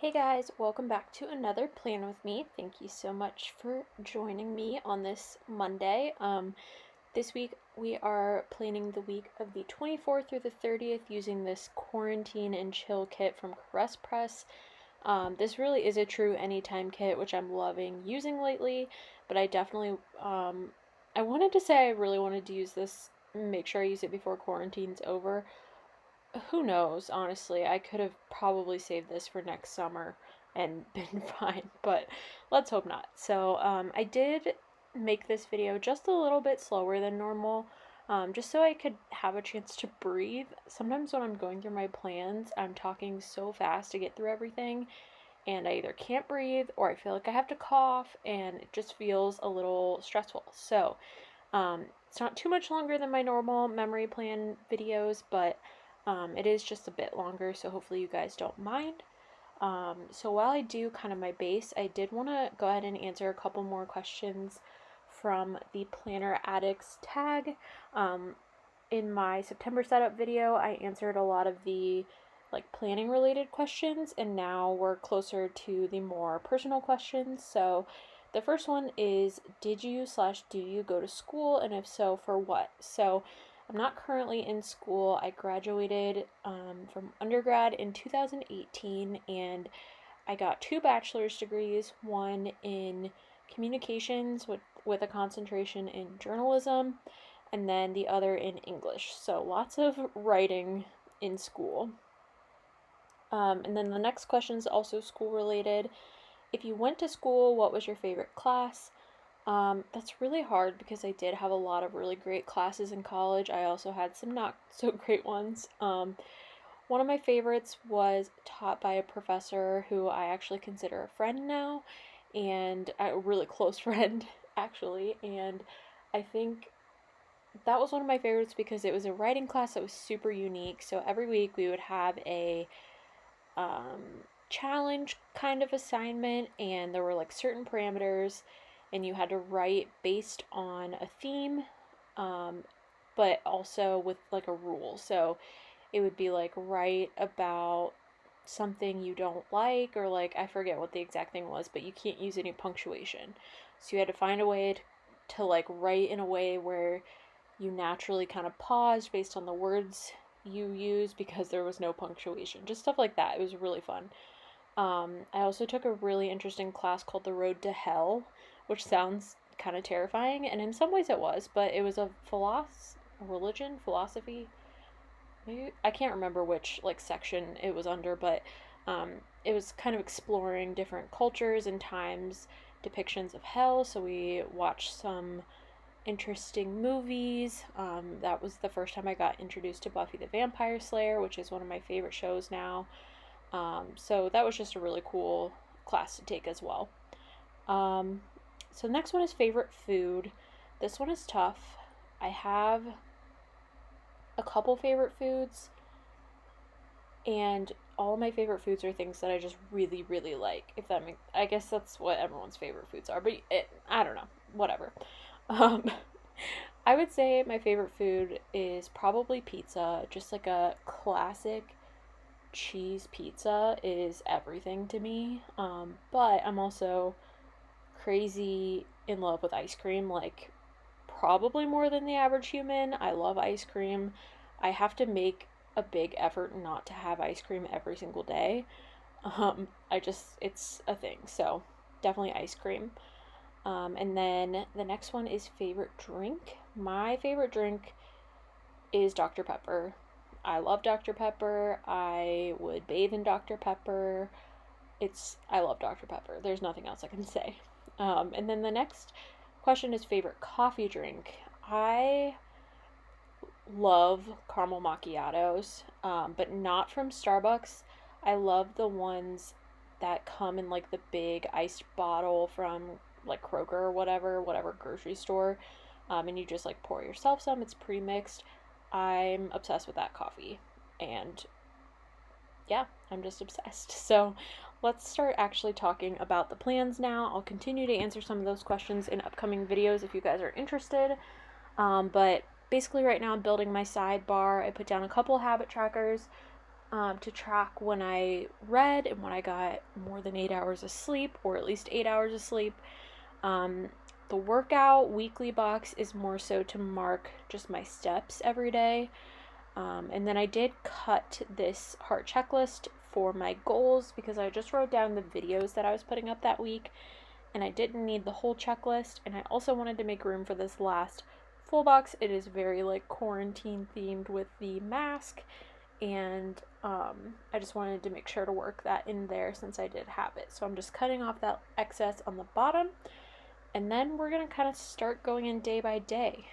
Hey guys, welcome back to another plan with me. Thank you so much for joining me on this Monday. This week we are planning the week of the 24th through the 30th using this quarantine and chill kit from Caress Press. This really is a true anytime kit, which I'm loving using lately, but I definitely, I wanted to say I really wanted to use this, make sure I use it before quarantine's over. Who knows, honestly. I could have probably saved this for next summer and been fine, but let's hope not. So, I did make this video just a little bit slower than normal, just so I could have a chance to breathe. Sometimes when I'm going through my plans, I'm talking so fast to get through everything, and I either can't breathe or I feel like I have to cough, and it just feels a little stressful. So, it's not too much longer than my normal memory plan videos, but it is just a bit longer, so hopefully you guys don't mind. So while I do kind of my base, I did want to go ahead and answer a couple more questions from the Planner Addicts tag. In my September setup video, I answered a lot of the planning related questions, and now we're closer to the more personal questions. So the first one is, did you/do you go to school, and if so, for what? So I'm not currently in school. I graduated from undergrad in 2018, and I got 2 bachelor's degrees, one in communications with a concentration in journalism, and then the other in English. So lots of writing in school. And then the next question is also school related. If you went to school, what was your favorite class? That's really hard because I did have a lot of really great classes in college. I also had some not so great ones. One of my favorites was taught by a professor who I actually consider a friend now, and a really close friend, actually. And I think that was one of my favorites because it was a writing class that was super unique. So every week we would have a challenge kind of assignment, and there were certain parameters, and you had to write based on a theme, but also with a rule. So it would be write about something you don't like, or I forget what the exact thing was, but you can't use any punctuation. So you had to find a way to write in a way where you naturally kind of paused based on the words you use because there was no punctuation. Just stuff like that. It was really fun. I also took a really interesting class called The Road to Hell, which sounds kind of terrifying, and in some ways it was, but it was a philosophy. Maybe I can't remember which section it was under, but it was kind of exploring different cultures and times depictions of hell. So we watched some interesting movies. That was the first time I got introduced to Buffy the Vampire Slayer, which is one of my favorite shows now. So that was just a really cool class to take as well. So the next one is favorite food. This one is tough. I have a couple favorite foods, and all of my favorite foods are things that I just really, really like. If that makes, I guess that's what everyone's favorite foods are, but I don't know, whatever. I would say my favorite food is probably pizza. Just a classic cheese pizza is everything to me. But I'm also crazy in love with ice cream, probably more than the average human. I love ice cream. I have to make a big effort not to have ice cream every single day. It's a thing. So definitely ice cream. And then the next one is favorite drink. My favorite drink is Dr. Pepper. I love Dr. Pepper. I would bathe in Dr. Pepper. I love Dr. Pepper. There's nothing else I can say. And then the next question is favorite coffee drink. I love caramel macchiatos, but not from Starbucks. I love the ones that come in the big iced bottle from Kroger or whatever grocery store, and you just pour yourself some. It's pre-mixed. I'm obsessed with that coffee, and yeah, I'm just obsessed. So let's start actually talking about the plans now. I'll continue to answer some of those questions in upcoming videos if you guys are interested, but basically right now I'm building my sidebar. I put down a couple habit trackers. to track when I read and when I got more than 8 hours of sleep, or at least 8 hours of sleep. The workout weekly box is more so to mark just my steps every day. And then I did cut this heart checklist for my goals because I just wrote down the videos that I was putting up that week, and I didn't need the whole checklist. And I also wanted to make room for this last full box. It is very like quarantine themed with the mask, and I just wanted to make sure to work that in there since I did have it. So I'm just cutting off that excess on the bottom, and then we're gonna kind of start going in day by day.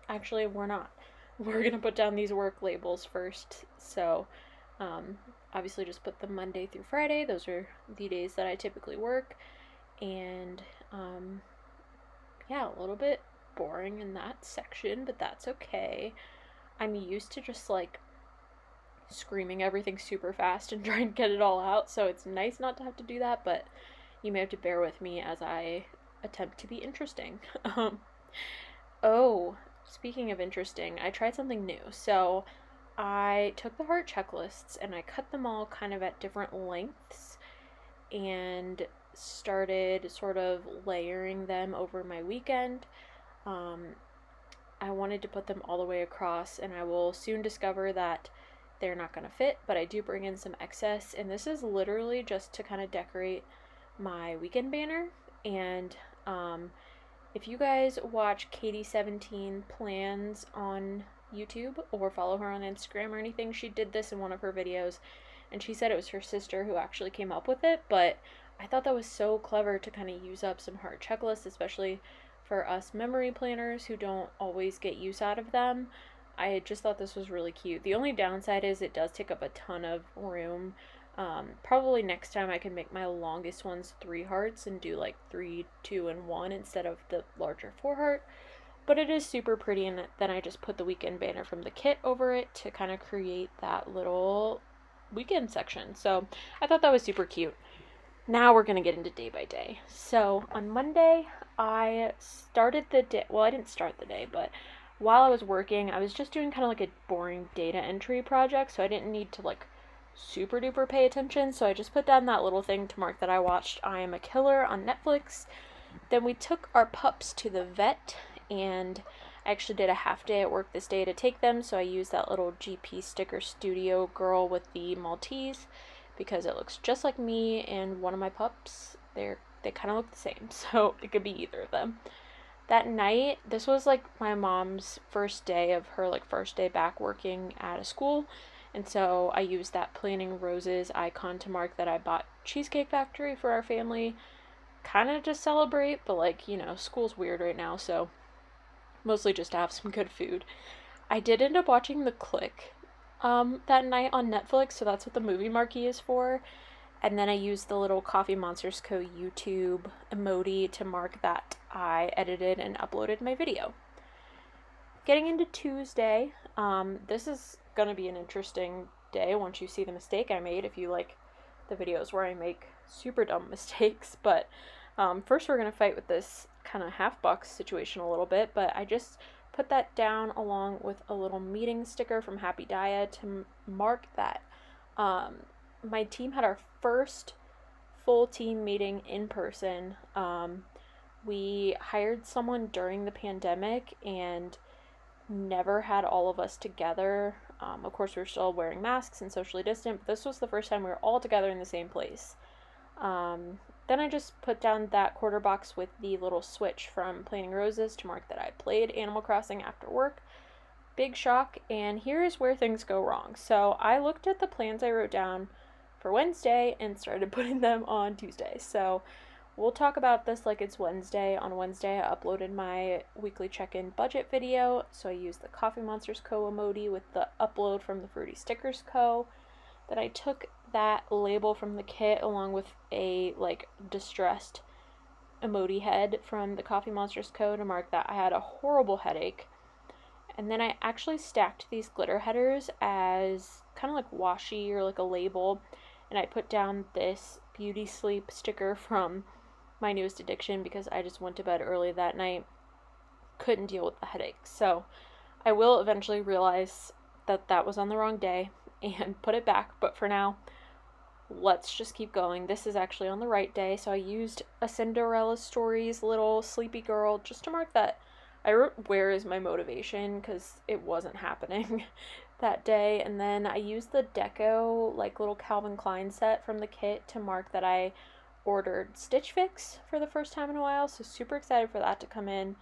Actually, we're not. We're gonna put down these work labels first. So obviously just put the Monday through Friday. Those are the days that I typically work. And yeah, a little bit boring in that section, but that's okay. I'm used to just like screaming everything super fast and trying to get it all out, so it's nice not to have to do that, but you may have to bear with me as I attempt to be interesting. Oh, speaking of interesting, I tried something new. So I took the heart checklists and I cut them all kind of at different lengths and started sort of layering them over my weekend. I wanted to put them all the way across, and I will soon discover that they're not going to fit, but I do bring in some excess, and this is literally just to kind of decorate my weekend banner. And if you guys watch Katie17 Plans on YouTube or follow her on Instagram or anything, she did this in one of her videos, and she said it was her sister who actually came up with it, but I thought that was so clever to kind of use up some heart checklists, especially for us memory planners who don't always get use out of them. I just thought this was really cute. The only downside is it does take up a ton of room. Probably next time I can make my longest ones 3 hearts and do like 3, 2, and 1 instead of the larger 4 heart. But it is super pretty, and then I just put the weekend banner from the kit over it to kind of create that little weekend section. So I thought that was super cute. Now we're going to get into day by day. So on Monday, I started the day, well, I didn't start the day, but while I was working, I was just doing kind of like a boring data entry project, so I didn't need to like super duper pay attention, so I just put down that little thing to mark that I watched I Am a Killer on Netflix. Then we took our pups to the vet, and I actually did a half day at work this day to take them, so I used that little GP sticker studio girl with the Maltese because it looks just like me and one of my pups. They kind of look the same, so it could be either of them. That night, this was like my mom's first day of her like first day back working at a school, and so I used that Planting Roses icon to mark that I bought Cheesecake Factory for our family, kind of to celebrate, but like, you know, school's weird right now, so mostly just to have some good food. I did end up watching The Click that night on Netflix, so that's what the movie marquee is for. And then I used the little Coffee Monsters Co. YouTube emoji to mark that I edited and uploaded my video. Getting into Tuesday, this is going to be an interesting day once you see the mistake I made, if you like the videos where I make super dumb mistakes. But first we're going to fight with this kind of half box situation a little bit, but I just put that down along with a little meeting sticker from Happy Dia to mark that. My team had our first full team meeting in person. We hired someone during the pandemic and never had all of us together. Of course, we were still wearing masks and socially distant, but this was the first time we were all together in the same place. Then I just put down that quarter box with the little switch from Planting Roses to mark that I played Animal Crossing after work. Big shock, and here is where things go wrong. So I looked at the plans I wrote down for Wednesday and started putting them on Tuesday. So we'll talk about this like it's Wednesday. On Wednesday, I uploaded my weekly check-in budget video. So I used the Coffee Monsters Co. emoji with the upload from the Fruity Stickers Co. Then I took that label from the kit along with a like distressed emoji head from the Coffee Monsters Co. to mark that I had a horrible headache. And then I actually stacked these glitter headers as kind of like washi or like a label. And I put down this beauty sleep sticker from My Newest Addiction because I just went to bed early that night. Couldn't deal with the headache. So I will eventually realize that that was on the wrong day. and put it back, but for now, let's just keep going. This is actually on the right day, so I used a Cinderella Stories little sleepy girl just to mark that. I wrote where is my motivation because it wasn't happening that day, and then I used the deco like little Calvin Klein set from the kit to mark that I ordered Stitch Fix for the first time in a while, so super excited for that to come in.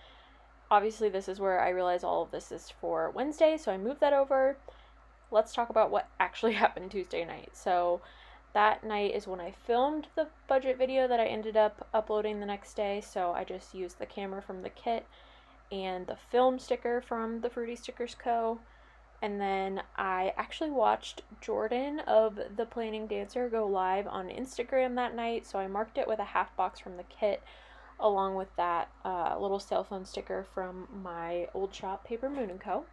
Obviously this is where I realize all of this is for Wednesday, so I moved that over. Let's talk about what actually happened Tuesday night. So that night is when I filmed the budget video that I ended up uploading the next day, so I just used the camera from the kit and the film sticker from the Fruity Stickers Co. And then I actually watched Jordan of the Planning Dancer go live on Instagram that night, so I marked it with a half box from the kit along with that little cell phone sticker from my old shop, Paper Moon & Co.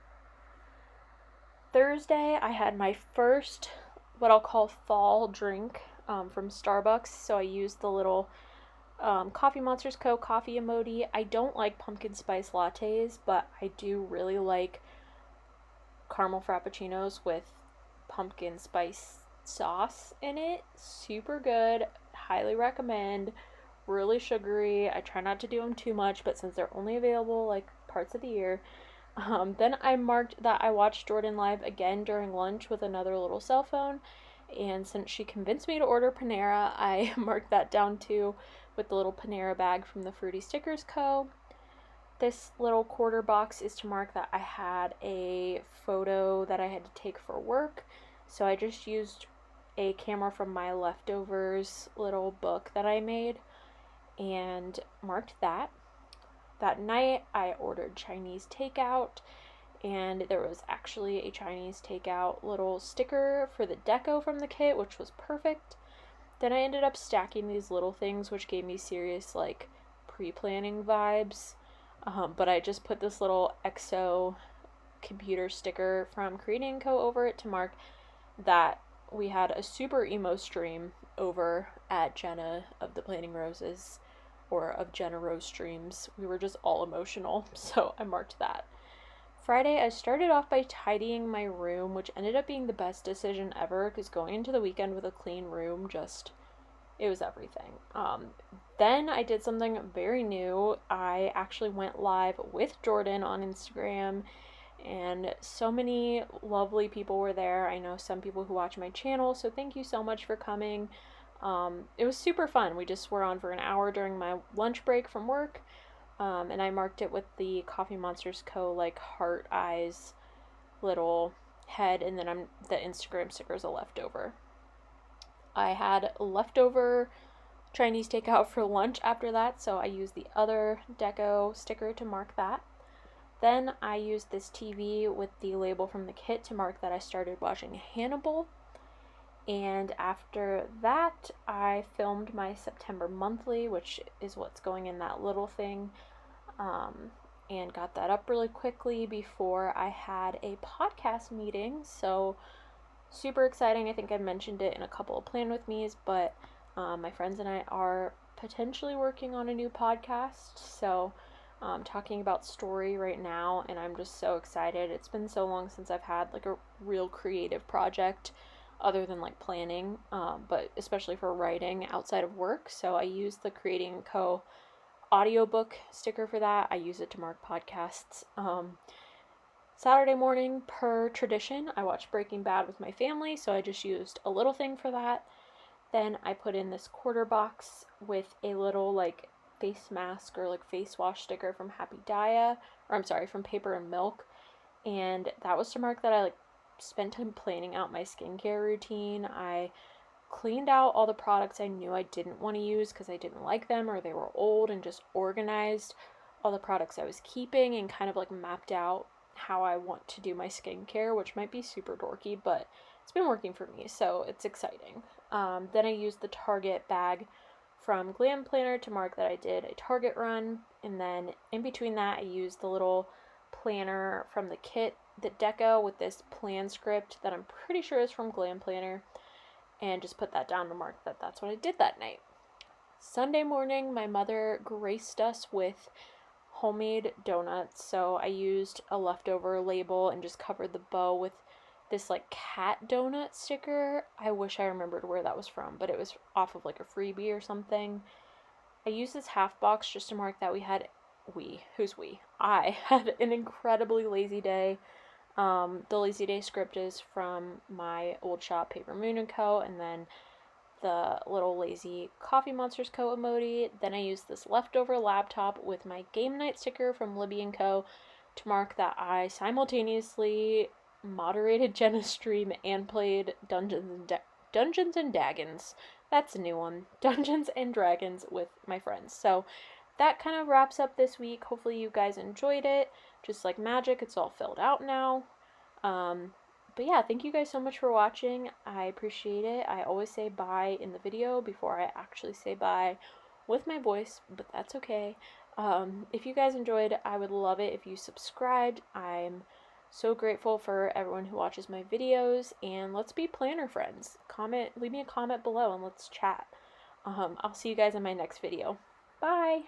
Thursday, I had my first what I'll call fall drink from Starbucks, so I used the little Coffee Monsters Co. coffee emoji. I don't like pumpkin spice lattes, but I do really like caramel frappuccinos with pumpkin spice sauce in it. Super good. Highly recommend. Really sugary. I try not to do them too much, but since they're only available like parts of the year. Then I marked that I watched Jordan live again during lunch with another little cell phone, and since she convinced me to order Panera, I marked that down too with the little Panera bag from the Fruity Stickers Co. This little quarter box is to mark that I had a photo that I had to take for work, so I just used a camera from my leftovers little book that I made and marked that. That night, I ordered Chinese takeout, and there was actually a Chinese takeout little sticker for the deco from the kit, which was perfect. Then I ended up stacking these little things, which gave me serious, like, pre-planning vibes. But I just put this little EXO computer sticker from Creating Co. over it to mark that we had a super emo stream over at Jenna of the Planning Roses, or of Jenna Rose Streams. We were just all emotional, so I marked that. Friday, I started off by tidying my room, which ended up being the best decision ever, because going into the weekend with a clean room, it was everything. Then I did something very new. I actually went live with Jordan on Instagram, and so many lovely people were there. I know some people who watch my channel, so thank you so much for coming. It was super fun. We just were on for an hour during my lunch break from work, and I marked it with the Coffee Monsters Co. like heart eyes little head, and then the Instagram stickers are leftover. I had leftover Chinese takeout for lunch after that, so I used the other deco sticker to mark that. Then I used this TV with the label from the kit to mark that I started watching Hannibal. And after that, I filmed my September monthly, which is what's going in that little thing, and got that up really quickly before I had a podcast meeting. So super exciting. I think I mentioned it in a couple of Plan With Me's, but my friends and I are potentially working on a new podcast. So talking about story right now, and I'm just so excited. It's been so long since I've had like a real creative project other than like planning, but especially for writing outside of work. So I use the Creating Co. audiobook sticker for that. I use it to mark podcasts. Saturday morning, per tradition, I watched Breaking Bad with my family, so I just used a little thing for that. Then I put in this quarter box with a little like face mask or like face wash sticker from from Paper and Milk, and that was to mark that I like spent time planning out my skincare routine. I cleaned out all the products I knew I didn't want to use because I didn't like them or they were old, and just organized all the products I was keeping and kind of like mapped out how I want to do my skincare, which might be super dorky, but it's been working for me, so it's exciting. Then I used the Target bag from Glam Planner to mark that I did a Target run, and then in between that I used the little planner from the kit, the deco, with this plan script that I'm pretty sure is from Glam Planner, and just put that down to mark that that's what I did that night. Sunday morning, my mother graced us with homemade donuts, so I used a leftover label and just covered the bow with this like cat donut sticker. I wish I remembered where that was from, but it was off of like a freebie or something. I used this half box just to mark that who's we? I had an incredibly lazy day. The lazy day script is from my old shop, Paper Moon & Co., and then the little lazy Coffee Monsters Co. emoji. Then I used this leftover laptop with my game night sticker from Libby & Co. to mark that I simultaneously moderated Jenna's stream and played Dungeons and Dragons. That's a new one. Dungeons and Dragons with my friends. So that kind of wraps up this week. Hopefully you guys enjoyed it. Just like magic, it's all filled out now. But yeah, thank you guys so much for watching. I appreciate it. I always say bye in the video before I actually say bye with my voice, but that's okay. If you guys enjoyed, I would love it if you subscribed. I'm so grateful for everyone who watches my videos, and let's be planner friends. Leave me a comment below and let's chat. I'll see you guys in my next video. Bye!